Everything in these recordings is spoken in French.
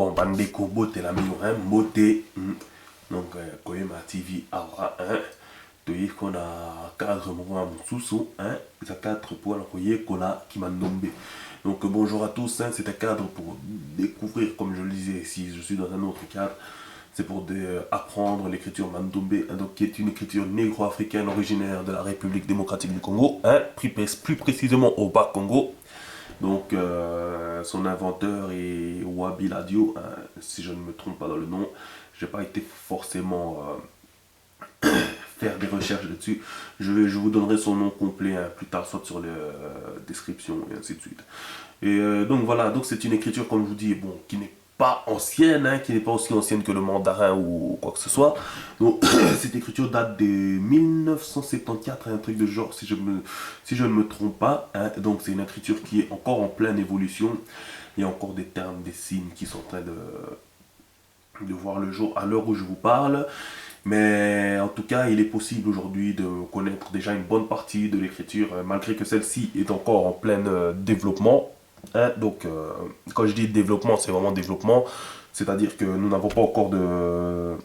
bon bande kobote la miyo beauté donc koyema TV awa toyi kona cadre moko mosusu eza cadre pour la koyekola Kimandombe. Donc bonjour à tous, c'est un cadre pour découvrir, comme je le disais, si je suis dans un autre cadre, c'est pour apprendre l'écriture Mandombe, donc, qui est une écriture négro-africaine originaire de la République démocratique du Congo, plus précisément au Bas-Congo. Donc son inventeur est Wabi Ladio, si je ne me trompe pas dans le nom. Je n'ai pas été forcément faire des recherches là-dessus. Je vous donnerai son nom complet plus tard, soit sur la description et ainsi de suite. Et donc voilà, donc c'est une écriture, comme je vous dis, bon, qui n'est pas ancienne, qui n'est pas aussi ancienne que le mandarin ou quoi que ce soit. Donc cette écriture date de 1974, un truc de genre, si je ne me trompe pas. Donc c'est une écriture qui est encore en pleine évolution. Il y a encore des termes, des signes qui sont en train de voir le jour à l'heure où je vous parle. Mais en tout cas, il est possible aujourd'hui de connaître déjà une bonne partie de l'écriture, malgré que celle-ci est encore en plein développement. Donc, quand je dis développement, c'est vraiment développement. C'est-à-dire que nous n'avons pas encore de,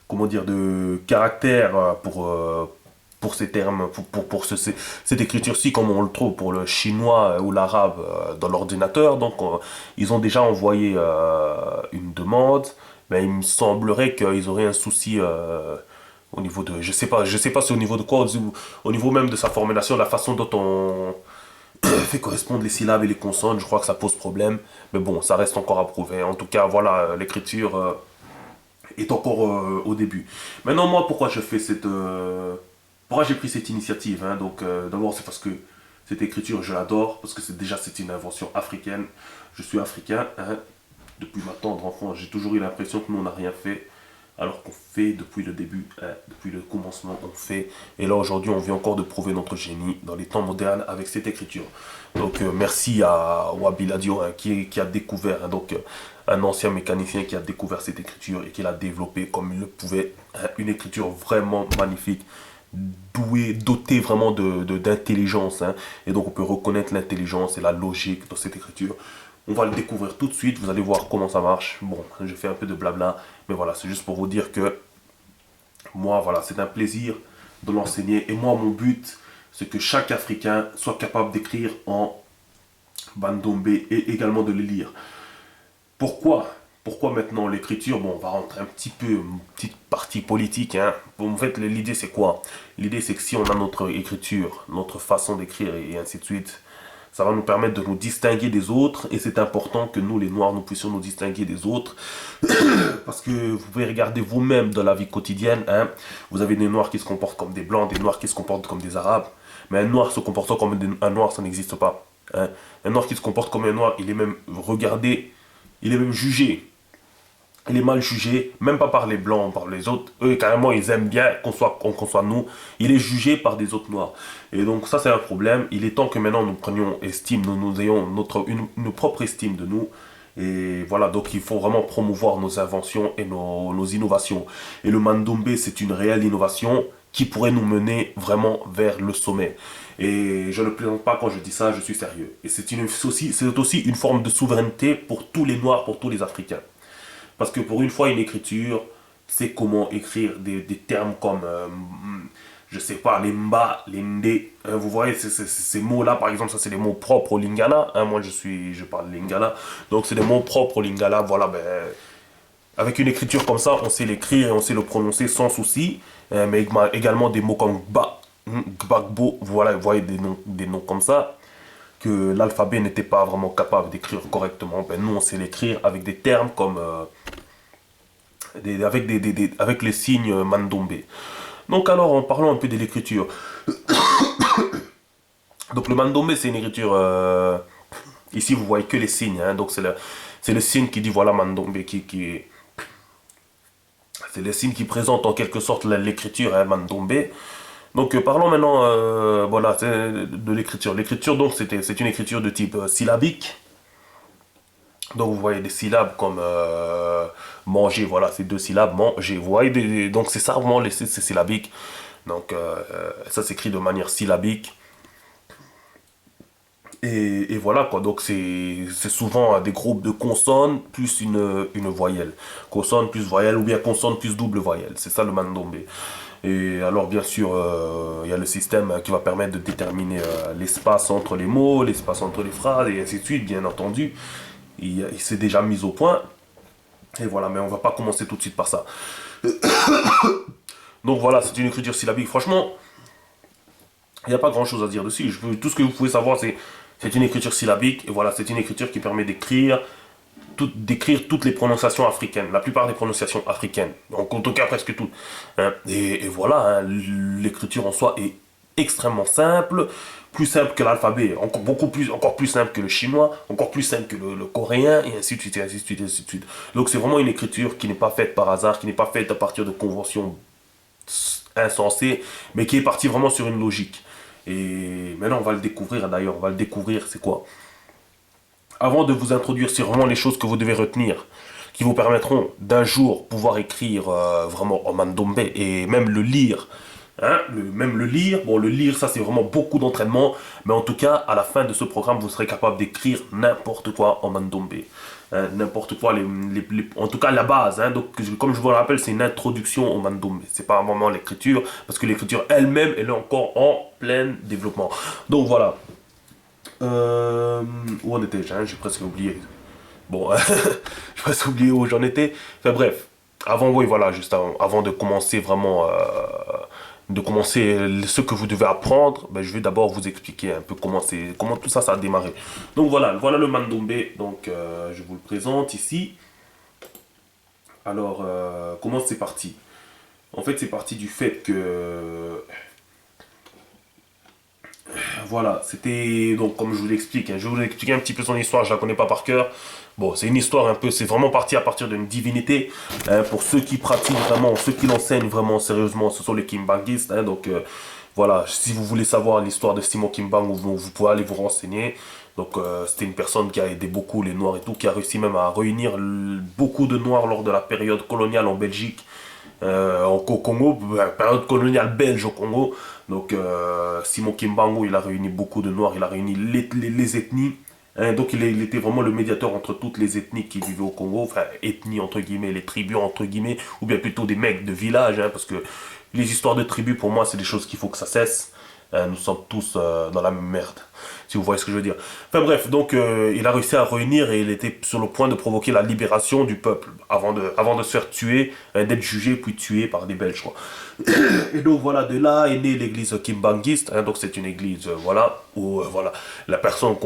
comment dire, de caractère pour ces termes, pour cette écriture-ci, comme on le trouve pour le chinois ou l'arabe dans l'ordinateur. Donc, ils ont déjà envoyé une demande. Mais il me semblerait qu'ils auraient un souci au niveau de, je sais pas c'est au niveau de quoi, au niveau même de sa formulation, la façon dont on fait correspondre les syllabes et les consonnes, je crois que ça pose problème. Mais bon, ça reste encore à prouver. En tout cas, voilà, l'écriture est encore au début. Maintenant, moi, pourquoi je fais pourquoi j'ai pris cette initiative, donc, d'abord, c'est parce que cette écriture, je l'adore, parce que c'est une invention africaine. Je suis africain, depuis ma tendre enfance, j'ai toujours eu l'impression que nous, on n'a rien fait, alors qu'on fait depuis le début, depuis le commencement, on fait. Et là, aujourd'hui, on vient encore de prouver notre génie dans les temps modernes avec cette écriture. Donc, merci à Wabi Ladio qui a découvert, donc, un ancien mécanicien qui a découvert cette écriture et qui l'a développée comme il le pouvait. Une écriture vraiment magnifique, dotée vraiment d'intelligence. Et donc, on peut reconnaître l'intelligence et la logique dans cette écriture. On va le découvrir tout de suite, vous allez voir comment ça marche. Bon, je fais un peu de blabla, mais voilà, c'est juste pour vous dire que moi, voilà, c'est un plaisir de l'enseigner. Et moi, mon but, c'est que chaque Africain soit capable d'écrire en Bandombe et également de le lire. Pourquoi? Pourquoi maintenant l'écriture? Bon, on va rentrer un petit peu, une petite partie politique. En fait, l'idée, c'est quoi? L'idée, c'est que si on a notre écriture, notre façon d'écrire et ainsi de suite, ça va nous permettre de nous distinguer des autres et c'est important que nous, les Noirs, nous puissions nous distinguer des autres parce que vous pouvez regarder vous-même dans la vie quotidienne, vous avez des Noirs qui se comportent comme des Blancs, des Noirs qui se comportent comme des Arabes, mais un Noir se comportant comme un Noir, ça n'existe pas. Un Noir qui se comporte comme un Noir, il est même regardé, il est même jugé. Il est mal jugé, même pas par les blancs, par les autres. Eux, carrément, ils aiment bien qu'on soit nous. Il est jugé par des autres noirs. Et donc, ça, c'est un problème. Il est temps que maintenant, nous prenions estime, nous ayons une propre estime de nous. Et voilà, donc il faut vraiment promouvoir nos inventions et nos innovations. Et le Mandombe, c'est une réelle innovation qui pourrait nous mener vraiment vers le sommet. Et je ne plaisante pas quand je dis ça, je suis sérieux. Et c'est aussi une forme de souveraineté pour tous les Noirs, pour tous les Africains. Parce que pour une fois, une écriture, c'est comment écrire des termes comme, je sais pas, les mba, les ndé. Vous voyez, ces mots-là, par exemple, ça c'est des mots propres au lingala. Moi, je parle lingala. Donc, c'est des mots propres au lingala. Voilà, ben, avec une écriture comme ça, on sait l'écrire et on sait le prononcer sans souci. Mais également des mots comme gba, gbagbo. Voilà, vous voyez des noms comme ça que l'alphabet n'était pas vraiment capable d'écrire correctement. Ben, nous, on sait l'écrire avec des termes comme avec les signes Mandombe. Donc alors, en parlant un peu de l'écriture. Donc le Mandombe, c'est une écriture... ici, vous voyez que les signes. Donc c'est le signe qui dit, voilà, Mandombe, c'est le signe qui présente en quelque sorte l'écriture, Mandombe. Donc parlons maintenant voilà, de l'écriture. L'écriture, donc, c'est une écriture de type syllabique. Donc vous voyez des syllabes comme manger, voilà, c'est deux syllabes, manger. Vous voyez, donc c'est ça vraiment, c'est syllabique. Donc ça s'écrit de manière syllabique. Et voilà quoi, donc c'est souvent des groupes de consonnes plus une voyelle. Consonne plus voyelle ou bien consonne plus double voyelle. C'est ça le mandombe. Et alors bien sûr, il y a le système qui va permettre de déterminer l'espace entre les mots, l'espace entre les phrases et ainsi de suite, bien entendu. Il s'est déjà mis au point. Et voilà, mais on va pas commencer tout de suite par ça. Donc voilà, c'est une écriture syllabique. Franchement, il n'y a pas grand chose à dire dessus. Tout ce que vous pouvez savoir, c'est une écriture syllabique. Et voilà, c'est une écriture qui permet d'écrire toutes les prononciations africaines, la plupart des prononciations africaines, donc en tout cas presque toutes. Hein. Et voilà, hein, l'écriture en soi est extrêmement simple, plus simple que l'alphabet, encore plus simple que le chinois, encore plus simple que le coréen, et ainsi de suite, et ainsi de suite, et ainsi de suite. Donc c'est vraiment une écriture qui n'est pas faite par hasard, qui n'est pas faite à partir de conventions insensées, mais qui est partie vraiment sur une logique. Et maintenant on va le découvrir d'ailleurs, on va le découvrir, c'est quoi? Avant de vous introduire sur vraiment les choses que vous devez retenir, qui vous permettront d'un jour pouvoir écrire vraiment en mandombe et même le lire. Hein, même le lire, bon le lire ça c'est vraiment beaucoup d'entraînement, mais en tout cas à la fin de ce programme vous serez capable d'écrire n'importe quoi en mandombe. Hein, n'importe quoi, en tout cas la base. Hein, donc comme je vous le rappelle c'est une introduction au mandombe, c'est pas vraiment l'écriture, parce que l'écriture elle-même elle est encore en plein développement. Donc voilà, où en étais-je, hein? J'ai presque oublié. Bon, j'ai presque oublié où j'en étais. Enfin bref, avant, oui, voilà, juste avant de commencer vraiment, de commencer ce que vous devez apprendre, ben, je vais d'abord vous expliquer un peu comment tout ça, ça a démarré. Donc voilà le mandombe. Donc je vous le présente ici. Alors, comment c'est parti? En fait, c'est parti du fait que voilà, c'était donc comme je vous l'explique, hein, je vais vous expliquer un petit peu son histoire, je la connais pas par cœur. Bon, c'est une histoire un peu, c'est vraiment parti à partir d'une divinité. Hein, pour ceux qui pratiquent vraiment, ceux qui l'enseignent vraiment sérieusement, ce sont les Kimbanguistes. Hein, donc voilà, si vous voulez savoir l'histoire de Simon Kimbang, vous pouvez aller vous renseigner. Donc c'était une personne qui a aidé beaucoup les Noirs et tout, qui a réussi même à réunir beaucoup de Noirs lors de la période coloniale en Belgique, au Congo, période coloniale belge au Congo. Donc Simon Kimbangu, il a réuni beaucoup de Noirs, il a réuni les ethnies. Hein, donc il était vraiment le médiateur entre toutes les ethnies qui vivaient au Congo, enfin ethnies entre guillemets, les tribus entre guillemets, ou bien plutôt des mecs de village, hein, parce que les histoires de tribus pour moi c'est des choses qu'il faut que ça cesse. Nous sommes tous dans la même merde, si vous voyez ce que je veux dire. Enfin bref, donc il a réussi à réunir et il était sur le point de provoquer la libération du peuple avant de se faire tuer, d'être jugé puis tué par des Belges, quoi. Et donc voilà, de là est née l'église Kimbanguiste. Hein, donc c'est une église, voilà, où voilà, la personne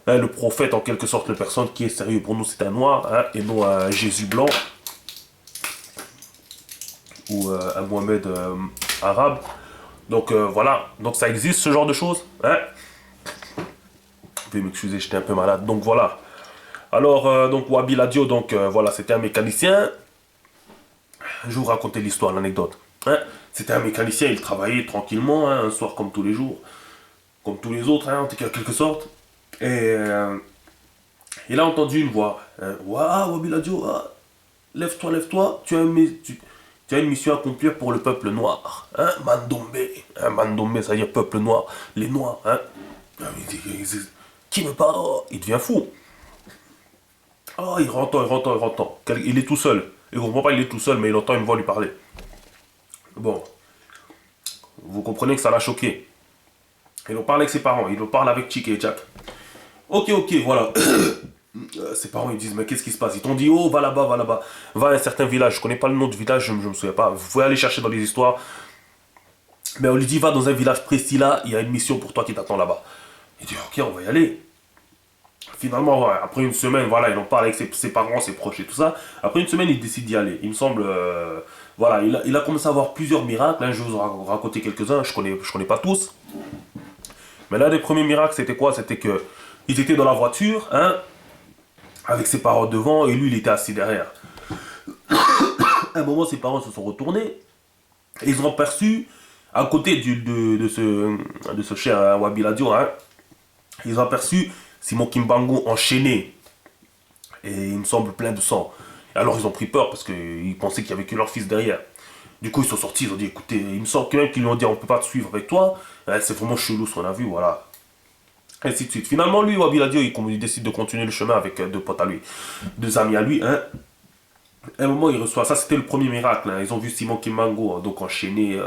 hein, le prophète en quelque sorte, la personne qui est sérieux pour nous, c'est un noir, hein, et non un Jésus blanc ou un Mohamed arabe. Donc voilà, donc ça existe ce genre de choses. Hein. Vous pouvez m'excuser, j'étais un peu malade. Donc voilà. Alors donc Wabi Ladio, donc voilà, c'était un mécanicien. Je vais vous raconter l'histoire, l'anecdote. Hein. C'était un mécanicien, il travaillait tranquillement, hein, un soir comme tous les jours, comme tous les autres, hein, en quelque sorte. Et il a entendu une voix. Hein. Waouh, Wabi Ladio, ah, lève-toi, lève-toi, tu as une mission à accomplir pour le peuple noir. Hein, Mandombe. Hein, Mandombe, c'est-à-dire peuple noir. Les noirs. Hein. Ah, qui me parle? Il devient fou. Oh, il entend. Il est tout seul. Il ne comprend pas, il est tout seul, mais il entend une voix lui parler. Bon, vous comprenez que ça l'a choqué. Il en parle avec ses parents, il en parle avec Chick et Jack. Ok, voilà. Ses parents ils disent mais qu'est-ce qui se passe? Ils t'ont dit oh va là-bas, va là-bas. Va à un certain village, je connais pas le nom du village, je me souviens pas. Vous pouvez aller chercher dans les histoires. Mais on lui dit va dans un village précis là, il y a une mission pour toi qui t'attend là-bas. Il dit ok on va y aller. Finalement, ouais, après une semaine, voilà, il en parle avec ses parents, ses proches et tout ça. Après une semaine, il décide d'y aller. Il me semble, voilà, il a commencé à voir plusieurs miracles. Hein, je vais vous raconter quelques-uns, je connais pas tous. Mais l'un des premiers miracles, c'était quoi? C'était que ils étaient dans la voiture, hein, avec ses parents devant, et lui, il était assis derrière. À un moment, ses parents se sont retournés, et ils ont aperçu, à côté de ce cher hein, Wabi Ladio, hein, ils ont aperçu Simon Kimbangu enchaîné, et il me semble plein de sang. Et alors ils ont pris peur parce qu'ils pensaient qu'il n'y avait que leur fils derrière. Du coup ils sont sortis, ils ont dit écoutez, il me semble que même qu'ils lui ont dit on peut pas te suivre avec toi, c'est vraiment chelou ce qu'on a vu, voilà. ainsi de suite. Finalement, lui, Wabi Ladio, il décide de continuer le chemin avec deux potes à lui, deux amis à lui. Hein. À un moment, il reçoit, ça c'était le premier miracle. Hein. Ils ont vu Simon Kimbango donc enchaîné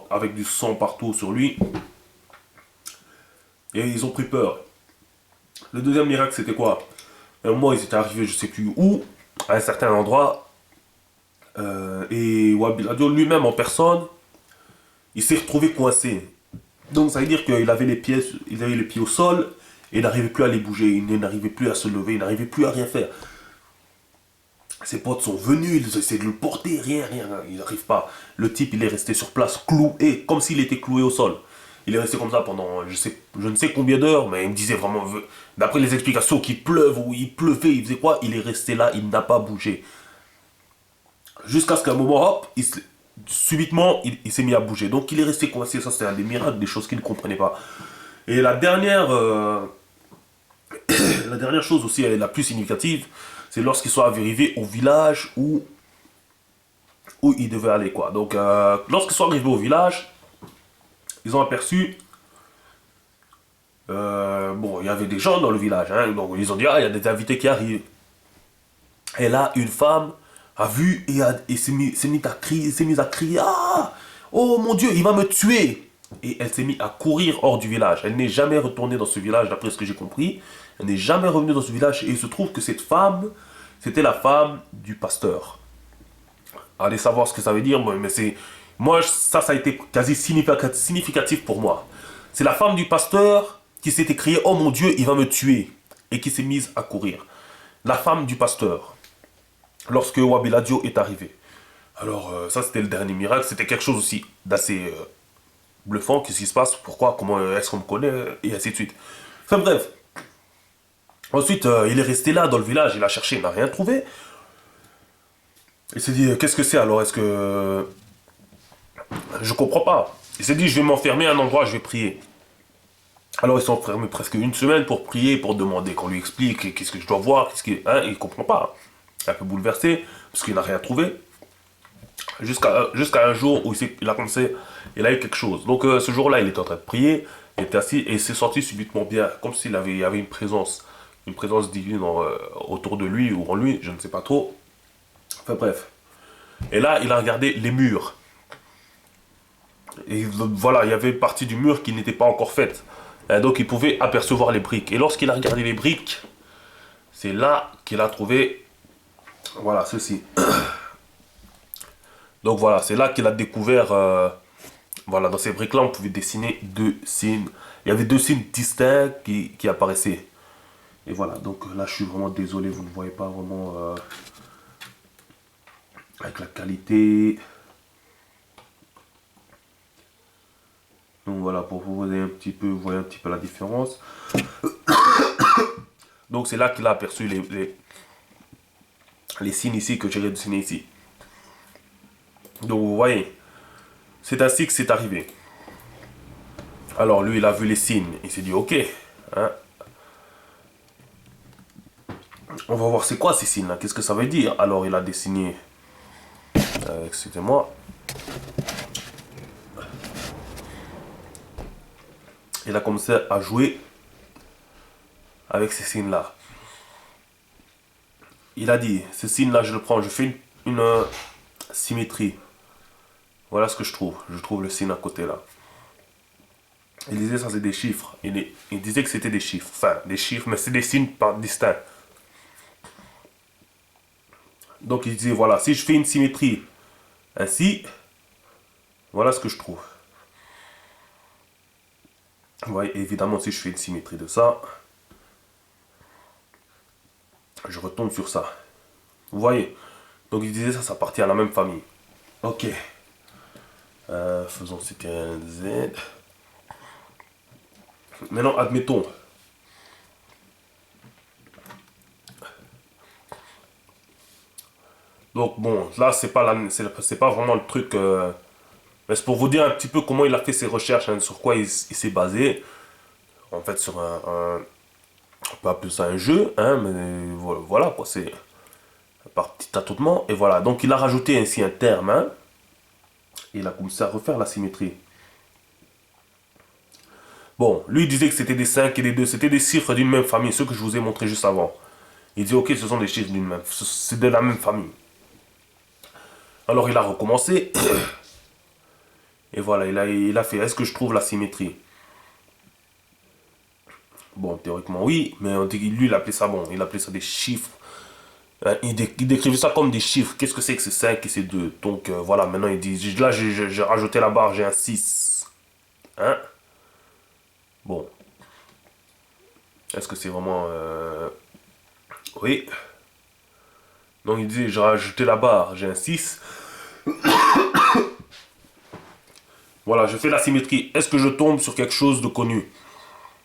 avec du sang partout sur lui. Et ils ont pris peur. Le deuxième miracle, c'était quoi? À un moment, ils étaient arrivés, je sais plus où, à un certain endroit. Et Wabi Ladio lui-même en personne, il s'est retrouvé coincé. Donc ça veut dire qu'il avait il avait les pieds au sol et il n'arrivait plus à les bouger, il n'arrivait plus à se lever, il n'arrivait plus à rien faire. Ses potes sont venus, ils essaient de le porter, rien, il n'arrive pas. Le type, il est resté sur place, cloué, comme s'il était cloué au sol. Il est resté comme ça pendant, je ne sais combien d'heures, mais il me disait vraiment, d'après les explications, qu'il pleuve ou il pleuvait, il faisait quoi? Il est resté là, il n'a pas bougé. Jusqu'à ce qu'à un moment, hop, subitement, il s'est mis à bouger. Donc il est resté coincé, ça c'est un des miracles, des choses qu'il ne comprenait pas. Et la dernière chose aussi, la plus significative, c'est lorsqu'ils sont arrivés au village où ils devaient aller, quoi. Donc, lorsqu'ils sont arrivés au village, ils ont aperçu, bon, il y avait des gens dans le village, hein, donc ils ont dit, ah, il y a des invités qui arrivent. Et là, une femme a vu et s'est mise à crier, ah, oh mon Dieu, il va me tuer. Et elle s'est mise à courir hors du village. Elle n'est jamais retournée dans ce village, d'après ce que j'ai compris. Elle n'est jamais revenue dans ce village. Et il se trouve que cette femme, c'était la femme du pasteur. Allez savoir ce que ça veut dire, mais c'est... Moi, ça a été quasi significatif pour moi. C'est la femme du pasteur qui s'est écriée, oh mon Dieu, il va me tuer. Et qui s'est mise à courir. La femme du pasteur. Lorsque Wabi Ladio est arrivé. Alors, ça, c'était le dernier miracle. C'était quelque chose aussi d'assez bluffant. Qu'est-ce qui se passe? Pourquoi? Comment est-ce qu'on me connaît? Et ainsi de suite. Enfin bref. Ensuite, il est resté là dans le village. Il a cherché, il n'a rien trouvé. Il s'est dit, qu'est-ce que c'est alors? Est-ce que... Je comprends pas. Il s'est dit, je vais m'enfermer à un endroit, je vais prier. Alors ils sont enfermés presque une semaine pour prier, pour demander qu'on lui explique qu'est-ce que je dois voir, hein, il comprend pas. Il est un peu bouleversé, parce qu'il n'a rien trouvé. Jusqu'à un jour où il a commencé, il a eu quelque chose. Donc ce jour-là, il était en train de prier, il était assis et il s'est senti subitement bien, comme s'il avait, il y avait une présence divine autour de lui ou en lui, je ne sais pas trop. Enfin bref. Et là, il a regardé les murs. Et voilà, il y avait une partie du mur qui n'était pas encore faite. Et donc il pouvait apercevoir les briques. Et lorsqu'il a regardé les briques, c'est là qu'il a trouvé, voilà, ceci. Donc voilà, c'est là qu'il a découvert, voilà, dans ces briques-là, on pouvait dessiner deux signes. Il y avait deux signes distincts qui apparaissaient. Et voilà, donc là, je suis vraiment désolé, vous ne voyez pas vraiment avec la qualité. Donc voilà, pour vous voyez un petit peu la différence. Donc c'est là qu'il a aperçu les signes ici que j'ai dessinés ici. Donc vous voyez, c'est ainsi que c'est arrivé. Alors lui, il a vu les signes, il s'est dit ok, hein, on va voir c'est quoi ces signes là, qu'est-ce que ça veut dire. Alors il a dessiné, excusez-moi, il a commencé à jouer avec ces signes là. Il a dit, ce signe là je le prends, je fais une symétrie. Voilà ce que je trouve. Je trouve le signe à côté là. Il disait ça c'est des chiffres. Il disait que c'était des chiffres. Enfin, des chiffres, mais c'est des signes pas distincts. Donc il disait voilà, si je fais une symétrie ainsi, voilà ce que je trouve. Ouais, évidemment si je fais une symétrie de ça, je retombe sur ça. Vous voyez? Donc il disait ça, ça appartient à la même famille. Ok. Faisons c'était un Z. Maintenant, admettons. Donc bon, là c'est pas vraiment le truc. Mais c'est pour vous dire un petit peu comment il a fait ses recherches, hein, sur quoi il s'est basé. En fait, sur on peut appeler ça un jeu, hein, mais voilà quoi, c'est par petit tâtonnement. Et voilà, donc il a rajouté ainsi un terme, hein, et il a commencé à refaire la symétrie. Bon, lui il disait que c'était des 5 et des 2, c'était des chiffres d'une même famille, ceux que je vous ai montré juste avant. Il dit, ok, ce sont des chiffres d'une même, c'est de la même famille. Alors il a recommencé, et voilà, il a fait, est-ce que je trouve la symétrie? Bon, théoriquement oui, mais lui il appelait ça bon, il appelait ça des chiffres. Il décrivait ça comme des chiffres. Qu'est-ce que c'est 5 et c'est 2? Donc voilà, maintenant il dit, là j'ai rajouté la barre, j'ai un 6. Hein? Bon, est-ce que c'est vraiment... Oui. Donc il dit, j'ai rajouté la barre, j'ai un 6. Voilà, je fais la symétrie. Est-ce que je tombe sur quelque chose de connu?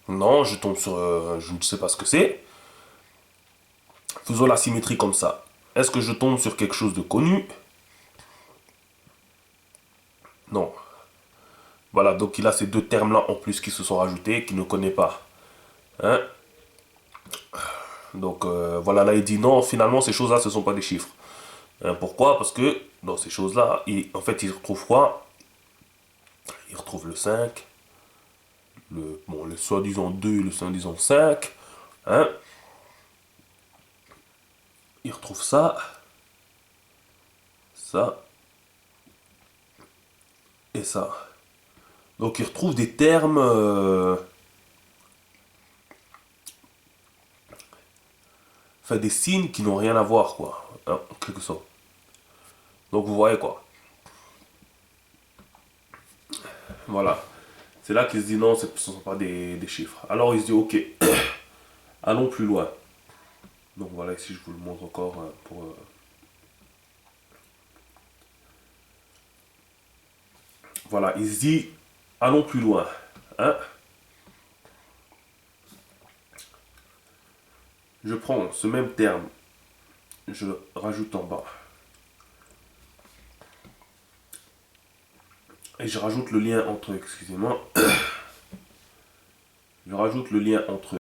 Non, je tombe sur... je ne sais pas ce que c'est. Faisons la symétrie comme ça. Est-ce que je tombe sur quelque chose de connu? Non. Voilà, donc il a ces deux termes-là en plus qui se sont rajoutés, qu'il ne connaît pas. Hein? Donc voilà, là il dit non, finalement ces choses-là, ce ne sont pas des chiffres. Hein, pourquoi? Parce que dans ces choses-là, en fait, il retrouve quoi? Il retrouve le 5, le soi-disant 2 et le soi-disant 5. Hein? Il retrouve ça, ça et ça. Donc il retrouve des termes, enfin des signes qui n'ont rien à voir, quoi. Hein, en quelque sorte. Donc vous voyez quoi. Voilà. C'est là qu'il se dit non, ce ne sont pas des chiffres. Alors il se dit ok, allons plus loin. Donc voilà, ici je vous le montre encore pour... voilà, il se dit allons plus loin. Hein? Je prends ce même terme, je le rajoute en bas. Et je rajoute le lien entre, excusez-moi, je rajoute le lien entre